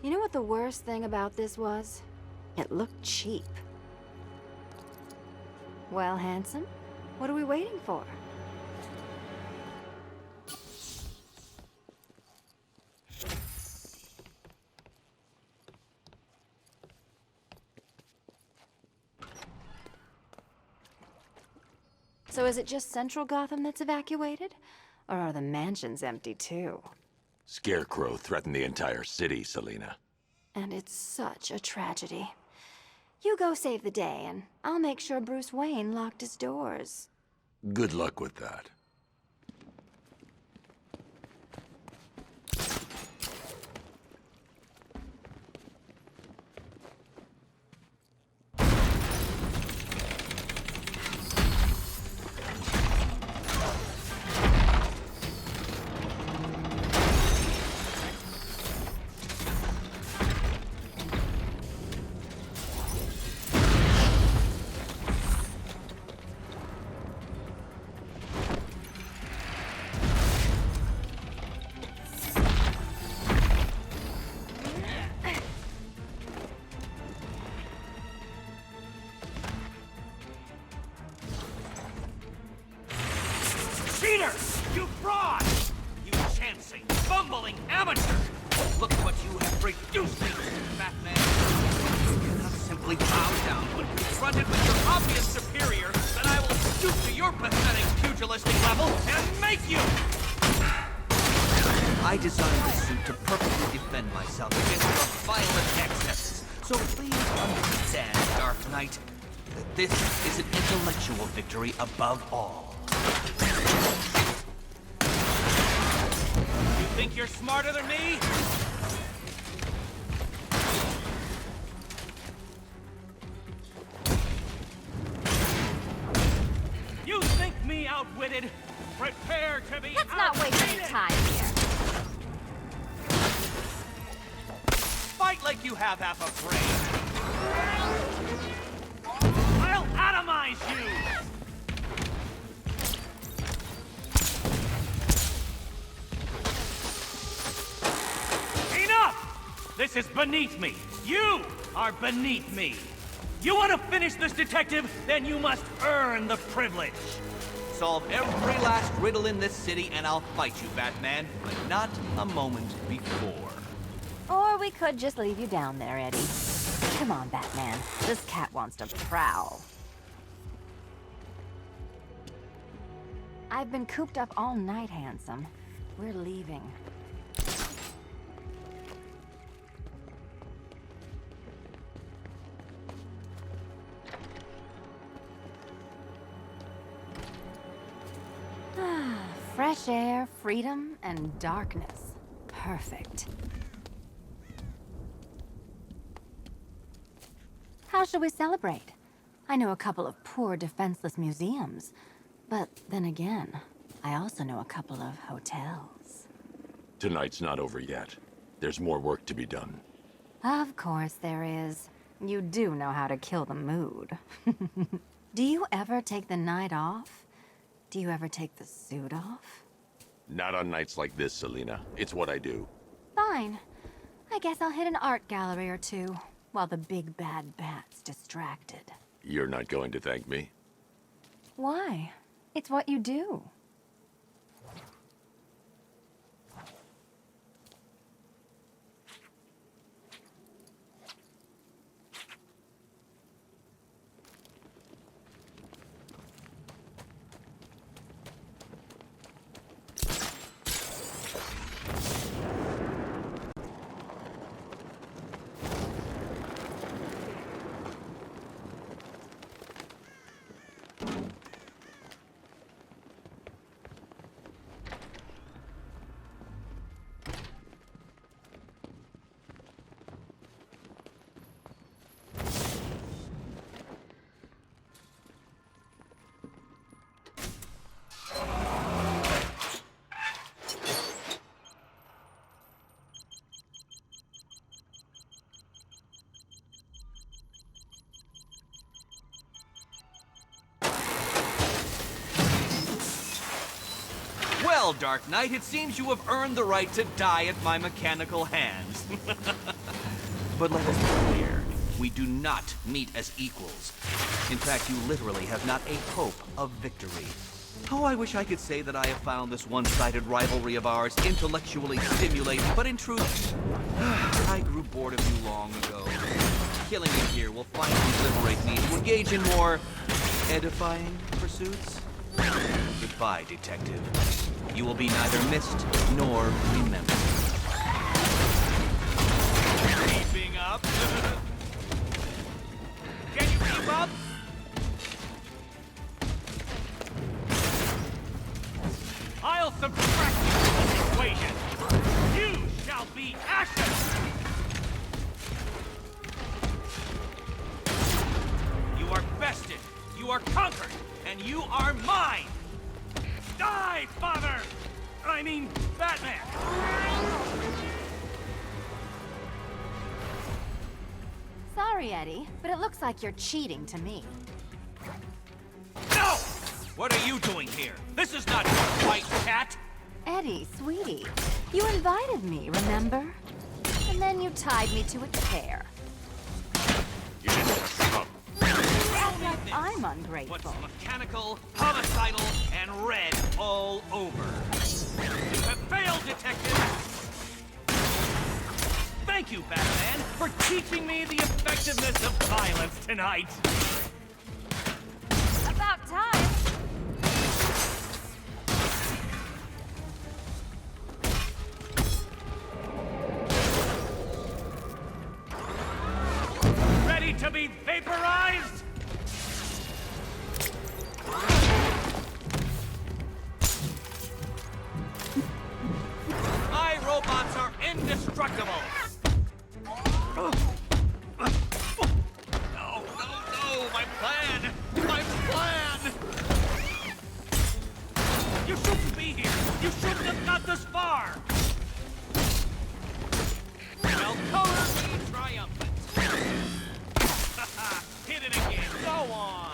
You know what the worst thing about this was? It looked cheap. Well, handsome, what are we waiting for? So is it just Central Gotham that's evacuated? Or are the mansions empty too? Scarecrow threatened the entire city, Selina. And it's such a tragedy. You go save the day, and I'll make sure Bruce Wayne locked his doors. Good luck with that. Cheater! You fraud! You chancing, fumbling amateur! Look what you have reduced me to, Batman! You cannot simply bow down when confronted with your obvious superior, then I will stoop to your pathetic pugilistic level and make you! I designed this suit to perfectly defend myself against your violent excesses, so please understand, Dark Knight, that this is an intellectual victory above all. You think you're smarter than me? You think me outwitted? Prepare to be Let's not waste any time here. Fight like you have half a brain. I'll atomize you! This is beneath me. You are beneath me. You want to finish this, detective? Then you must earn the privilege. solve every last riddle in this city, and I'll fight you, Batman, but not a moment before. Or we could just leave you down there, Eddie. Come on, Batman. This cat wants to prowl. I've been cooped up all night, handsome. We're leaving. Fresh air, freedom, and darkness. Perfect. How shall we celebrate? I know a couple of poor, defenseless museums. But then again, I also know a couple of hotels. Tonight's not over yet. There's more work to be done. Of course there is. You do know how to kill the mood. Do you ever take the night off? Do you ever take the suit off? Not on nights like this, Selina. It's what I do. Fine. I guess I'll hit an art gallery or two, while the big bad bat's distracted. You're not going to thank me? Why? It's what you do. Well, Dark Knight, it seems you have earned the right to die at my mechanical hands. But let us be clear, we do not meet as equals. In fact, you literally have not a hope of victory. Oh, I wish I could say that I have found this one-sided rivalry of ours intellectually stimulating, but in truth, I grew bored of you long ago. Killing you here will finally liberate me to engage in more edifying pursuits. Goodbye, detective. You will be neither missed nor remembered. Keeping up? Can you keep up? I'll subtract you from the equation. You shall be ashes! You are bested, you are conquered, and you are mine! Die, father! I mean, Batman! Sorry, Eddie, but it looks like you're cheating to me. No! What are you doing here? This is not your white cat! Eddie, sweetie, you invited me, remember? And then you tied me to a chair. You didn't have to come. Act like I'm ungrateful. What's mechanical, homicidal, and red all over? You have failed, detective! Thank you, Batman, for teaching me the effectiveness of violence tonight! About time! Ready to be vaporized? My robots are indestructible! No, my plan! My plan! You shouldn't be here! You shouldn't have got this far! Well, color me triumphant! Hit it again! Go on!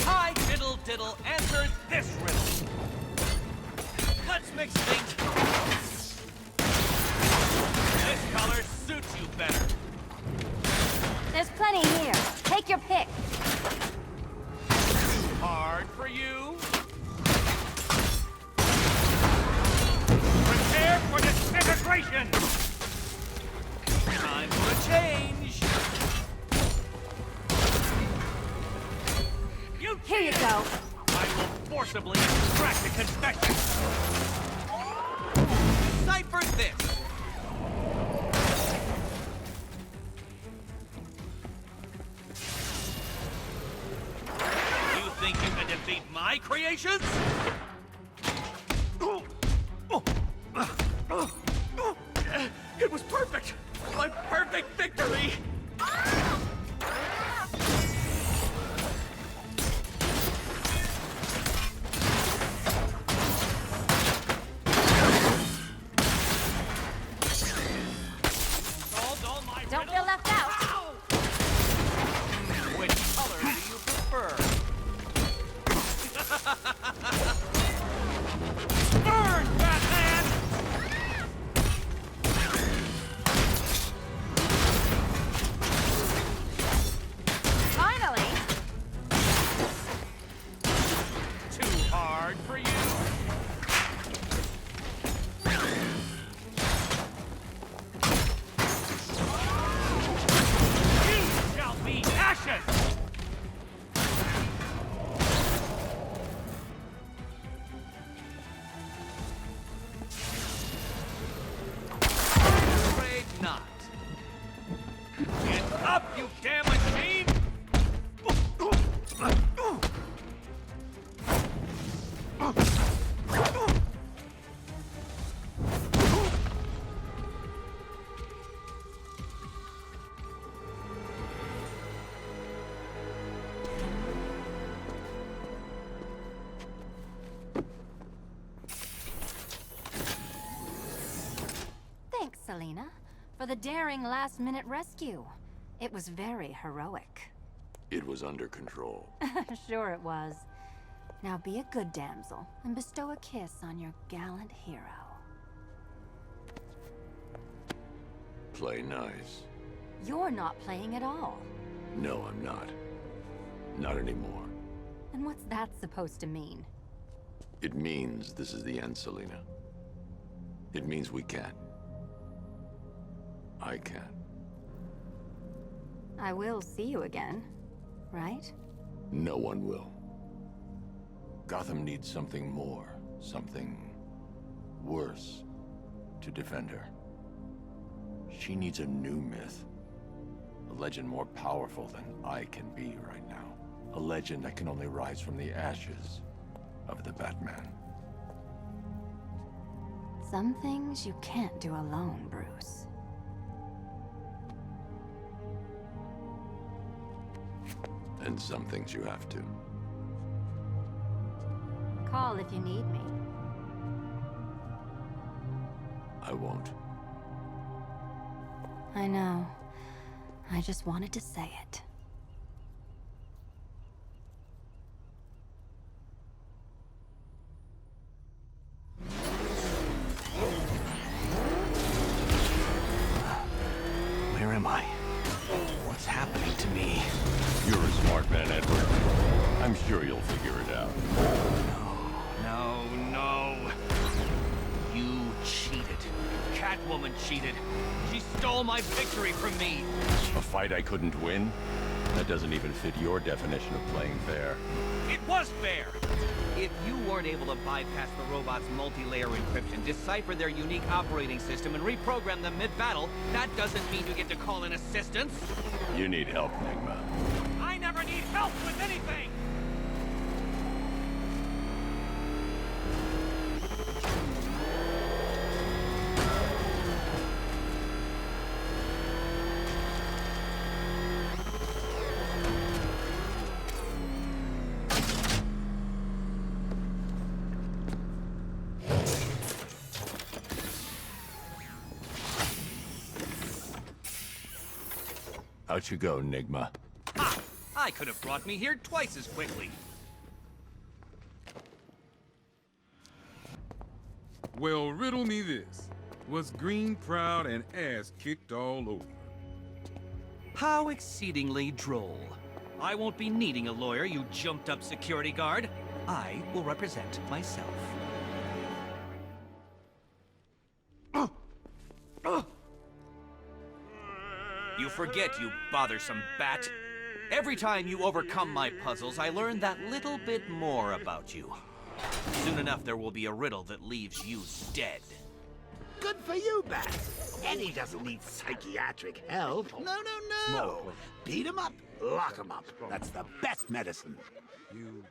Hi, Diddle Diddle, answer this riddle! Let's mix things. This color suits you better. There's plenty here. Take your pick. hard for you? Prepare for disintegration! Time for a change! Here you go. I will forcibly extract the confession! Decipher this! You think you can defeat my creations? It was perfect! My perfect victory! Don't feel left out. Which color do you prefer? Burn, Batman! Finally. Too hard for you? Ashes! Afraid not. Get up, you damn machine! Thanks, Selina, for the daring last-minute rescue. It was very heroic. It was under control. Sure it was. Now be a good damsel and bestow a kiss on your gallant hero. Play nice. You're not playing at all. No, I'm not. Not anymore. And what's that supposed to mean? It means this is the end, Selina. It means we can't. I can't. I will see you again, right? No one will. Gotham needs something more, something worse to defend her. She needs a new myth. A legend more powerful than I can be right now. A legend that can only rise from the ashes of the Batman. Some things you can't do alone, Bruce. And some things you have to. Call if you need me. I won't. I know. I just wanted to say it. Where am I? What's happening to me? You're a smart man, Edward. I'm sure you'll figure it out. No, no. You cheated. Catwoman cheated. She stole my victory from me. A fight I couldn't win? That doesn't even fit your definition of playing fair. It was fair! If you weren't able to bypass the robot's multi-layer encryption, decipher their unique operating system, and reprogram them mid-battle, that doesn't mean you get to call in assistance. You need help, Enigma. I never need help with anything! Out you go, Enigma. Ha! I could have brought me here twice as quickly. Well, riddle me this. Was Green proud and ass kicked all over? How exceedingly droll. I won't be needing a lawyer, you jumped-up security guard. I will represent myself. You forget, you bothersome bat. Every time you overcome my puzzles, I learn that little bit more about you. Soon enough, there will be a riddle that leaves you dead. Good for you, Bat. Eddie doesn't need psychiatric help. No, no, no. Beat him up, lock him up. That's the best medicine. You